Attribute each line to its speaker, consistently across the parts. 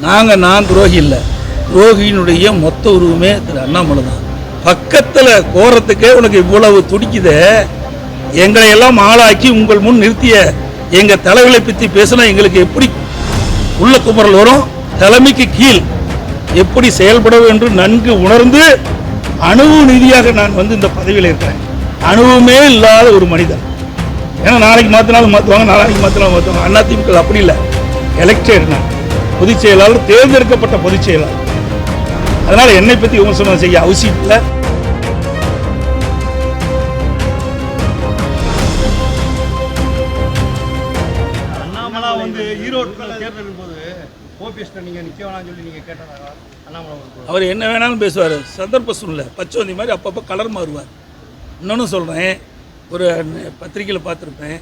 Speaker 1: நான் துரோகி இல்லை. துரோகியினுடைய மொத்த உருவமே திரு அண்ணாமலை தான். பக்கத்தில் கோரத்துக்கே உனக்கு இவ்வளவு துடிக்குதே. எங்களை எல்லாம் ஆளாக்கி உங்கள் முன் நிறுத்திய எங்கள் தலைவர்களை பற்றி பேசினா எங்களுக்கு எப்படி உள்ள குமரல் வரும்? தலைமைக்கு கீழ் எப்படி செயல்பட என்று நன்கு உணர்ந்து அணுவு நீதியாக நான் இந்த பதவியில் இருக்கிறேன். அணுவுமே இல்லாத ஒரு மனிதன். ஏன்னா நாளைக்கு மாற்றினாலும் மாற்றுவாங்க, நாளைக்கு மாற்றினாலும் மாற்றுவாங்க. அதிமுக அப்படி இல்லை. எலெக்டட் நான் பொதுச் செயலாளர், தேர்ந்தெடுக்கப்பட்ட பொதுச் செயலாளர். அதனால் என்னை பற்றி விமர்சனம் செய்ய அவசியம் இல்லை.
Speaker 2: அண்ணாமலா ஈரோடு தேர்தலின் போது ஓபிஎஸ் நீங்க நிக்க வேணாம்னு சொல்லி நீங்க கேட்டதாக அண்ணாமலா
Speaker 1: அவர் என்ன வேணாலும் பேசுவார். சந்தர்ப்ப சூழ்நிலை பச்சோந்தி மாதிரி அப்பப்போ கலர் மாறுவார். இன்னொன்று சொல்கிறேன், ஒரு பத்திரிகையில் பார்த்துருப்பேன்,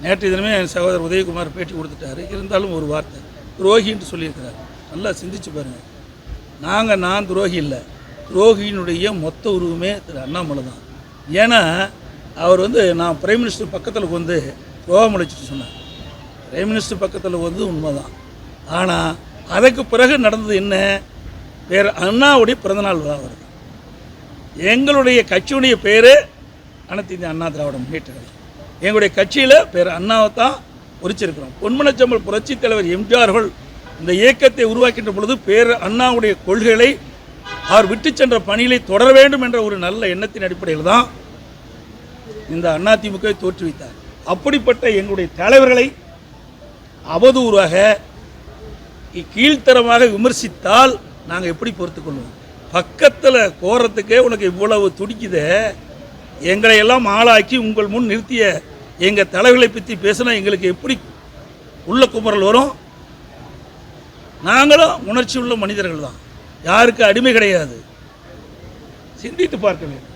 Speaker 1: நேற்று தினமே என் சகோதரர் உதயகுமார் பேட்டி கொடுத்துட்டாரு. இருந்தாலும் ஒரு வார்த்தை துரோகின்னு சொல்லியிருக்கிறார். நல்லா சிந்திச்சு பாருங்கள். நான் துரோகி இல்லை. துரோகியினுடைய மொத்த உருவமே திரு அண்ணாமலை தான். ஏன்னா அவர் நான் பிரைம் மினிஸ்டர் பக்கத்தில் துரோகம் அழைச்சிட்டு சொன்னார். பிரைம் மினிஸ்டர் பக்கத்தில் உண்மை தான். ஆனால் அதுக்கு பிறகு நடந்தது என்ன? வேறு அண்ணாவுடைய பிறந்தநாள் விழா வருது. எங்களுடைய கட்சியுடைய பேர் அனைத்து இந்திய அண்ணா திராவிட முன்னேற்ற கழகம். எங்களுடைய கட்சியில் பேர் அண்ணாவை தான் குறிச்சிருக்கிறோம். பொன்மனச்சம்பல் புரட்சித் தலைவர் எம்ஜிஆர்கள் இந்த இயக்கத்தை உருவாக்கின்ற பொழுது பேர் அண்ணாவுடைய கொள்கைகளை அவர் விட்டு சென்ற பணிகளை தொடர வேண்டும் என்ற ஒரு நல்ல எண்ணத்தின் அடிப்படையில் தான் இந்த அதிமுகவை தோற்றுவித்தார். அப்படிப்பட்ட எங்களுடைய தலைவர்களை அவதூறாக கீழ்த்தரமாக விமர்சித்தால் நாங்கள் எப்படி பொறுத்துக்கொள்வோம்? பக்கத்தில் கோரத்துக்கே உனக்கு இவ்வளவு துடிக்குதே. எங்களை எல்லாம் ஆளாக்கி உங்கள் முன் நிறுத்திய எங்கள் தலைவர்களை பற்றி பேசினா எங்களுக்கு எப்படி உள்ள குமரல் வரும்? நாங்களும் உணர்ச்சி உள்ள மனிதர்கள் தான். யாருக்கு அடிமை கிடையாது. சிந்தித்து பார்க்க வேண்டும்.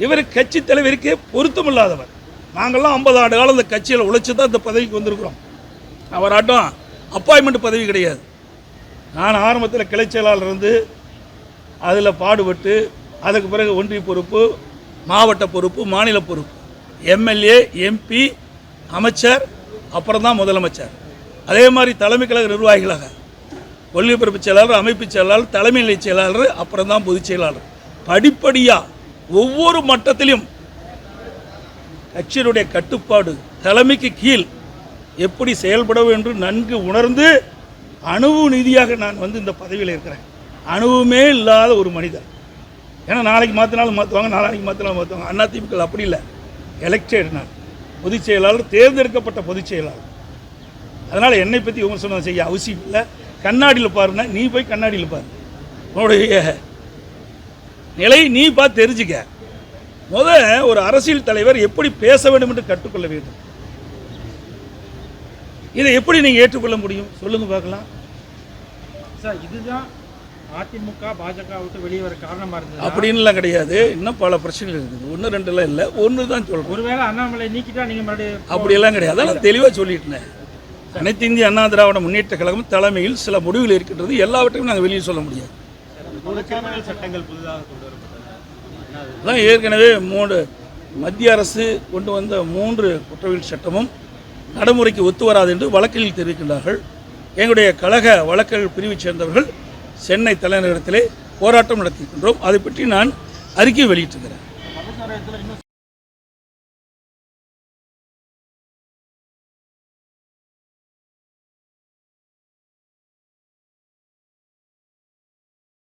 Speaker 1: இவர் கட்சி தலைவருக்கே பொருத்தமில்லாதவர். நாங்கள்லாம் 50 ஆண்டு காலம் இந்த கட்சியில் உழைச்சி தான் இந்த பதவிக்கு வந்திருக்கிறோம். அவராட்டம் அப்பாயின்மெண்ட் பதவி கிடையாது. நான் ஆரம்பத்தில் கிளை செயலாளர் இருந்து அதில் பாடுபட்டு அதுக்கு பிறகு ஒன்றிய பொறுப்பு, மாவட்ட பொறுப்பு, மாநில பொறுப்பு, எம்எல்ஏ, எம்பி, அமைச்சர், அப்புறம் தான் முதலமைச்சர். அதே மாதிரி தலைமை கழக நிர்வாகிகளாக கொள்கை பரப்பு செயலாளர், அமைப்பு செயலாளர், தலைமை நிலை செயலாளர், அப்புறம் தான் பொதுச் செயலாளர். படிப்படியாக ஒவ்வொரு மட்டத்திலும் கட்சியினுடைய கட்டுப்பாடு தலைமைக்கு கீழ் எப்படி செயல்பட என்று நன்கு உணர்ந்து அணுவு நீதியாக நான் இந்த பதவியில் இருக்கிறேன். அணுவுமே இல்லாத ஒரு மனிதன். ஏன்னா நாளைக்கு மாற்றினாலும் மாற்றுவாங்க, நாளைக்கு மாற்றினாலும் மாற்றுவாங்க. அதிமுக அப்படி இல்லை. எலெக்டட் நான் பொதுச் செயலாளர், தேர்ந்தெடுக்கப்பட்ட பொதுச் செயலாளர். அதனால் என்னை பற்றி விமர்சனம் செய்ய அவசியம் இல்லை. கண்ணாடியில் பாருன்னா, நீ போய் கண்ணாடியில் பாரு. உன்னுடைய நிலை நீ பார்த்து தெரிஞ்சுக்க. ஒரு அரசியல் தலைவர் எப்படி பேச வேண்டும் என்று கற்றுக்கொள்ள வேண்டும். இதை எப்படி நீங்கள் ஏற்றுக்கொள்ள முடியும்? சொல்லுங்க பார்க்கலாம்.
Speaker 2: சார், இதுதான் அதிமுக பாஜக விட்டு வெளியே வர காரணமாக இருந்தது
Speaker 1: அப்படின்லாம் கிடையாது. இன்னும் பல பிரச்சனைகள் இருக்குது. 1 2 இல்லை, ஒன்று தான் சொல்கிறேன்.
Speaker 2: ஒருவேளை அண்ணாமலை நீக்கிட்டா நீங்கள் மறுபடியும்
Speaker 1: அப்படியெல்லாம் கிடையாது. அதெல்லாம் தெளிவாக சொல்லிட்டேன். அனைத்து இந்திய அண்ணா திராவிட முன்னேற்ற கழகம் தலைமையில் சில முடிவுகள் இருக்கின்றது. எல்லாவற்றையும் நாங்கள் வெளியே சொல்ல முடியாது.
Speaker 2: சட்டங்கள் புதிதாக
Speaker 1: அதான் ஏற்கனவே மத்திய அரசு கொண்டு வந்த 3 குற்றவியல் சட்டமும் நடைமுறைக்கு ஒத்து வராது என்று வழக்கில் தெரிவிக்கின்றார்கள். எங்களுடைய கழக வழக்கறிஞர் பிரிவைச் சேர்ந்தவர்கள் சென்னை தலைநகரத்திலே போராட்டம் நடத்தியிருக்கின்றோம். அதை பற்றி நான் அறிக்கை வெளியிட்டிருக்கிறேன்.